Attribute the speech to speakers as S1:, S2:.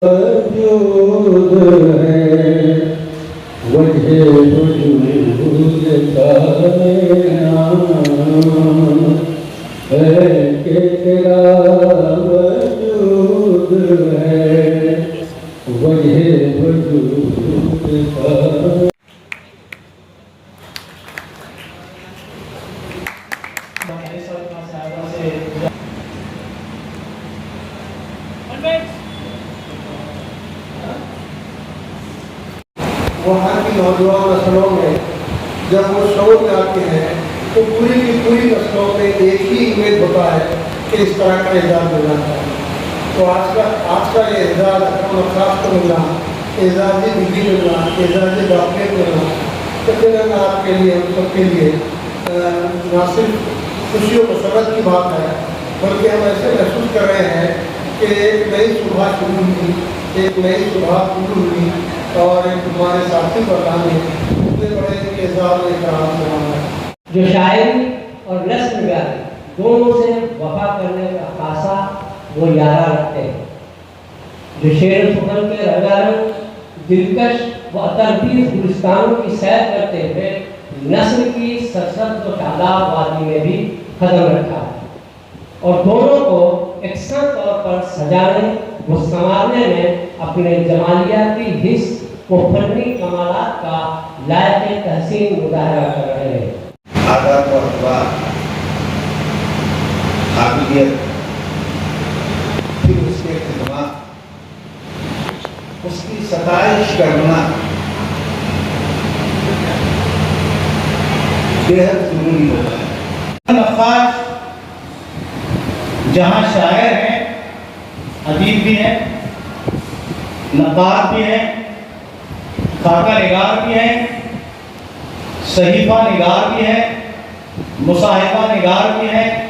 S1: موجود ہے وجہ وجود کا نام ہے کہ تیرا وجود ہے وجہ وجود کا
S2: وہاں کی نوجوان نسلوں میں جب وہ شعور میں آتے ہیں تو پوری کی پوری نسلوں میں ایک ہی امید ہوتا ہے کہ اس طرح کا اعزاز ملنا چاہیے. تو آج کا یہ اعزاز اکرم افراد کو ملنا، اعزازی ڈگری ملنا، اعزازی ڈاکٹریٹ ملنا، یقیناً آپ کے لیے ہم سب کے لیے نہ صرف خوشی و مسرت کی بات ہے بلکہ ہم ایسے محسوس کر رہے ہیں کہ ایک نئی صبح شروع ہوئی، ایک نئی صبح شروع ہوئی اور ایک ہمارے ساتھی پردھانی اتنے بڑے اعزاز اکرام سے ہمارا
S3: جو شاعری اور نثر نگاری دونوں سے وفا کرنے کا خاصہ وہ یارہ رکھتے ہیں، جو شعر و سخن کے رنگارنگ دلکش و عطرخیز گلستانوں کی سیر کرتے ہوئے نثر کی سرسبز و شاداب وادی میں بھی قدم رکھا ہے اور دونوں کو یکساں طور پر سجانے و سنوارنے میں اپنے جمالیاتی حس و فنی کمالات کا لائق تحسین مظاہرہ کر رہے ہیں.
S4: آداب و اخلاق، قابلیت، پھر اس کے خدمات، اس کی ستائش کرنا بےحد ضروری ہوتا ہے.
S5: نقاش جہاں شاعر ہیں، ادیب بھی ہیں، نقاد بھی ہیں، خاکہ نگار بھی ہیں، صحیفہ نگار بھی ہیں، مصاحبہ نگار بھی ہیں،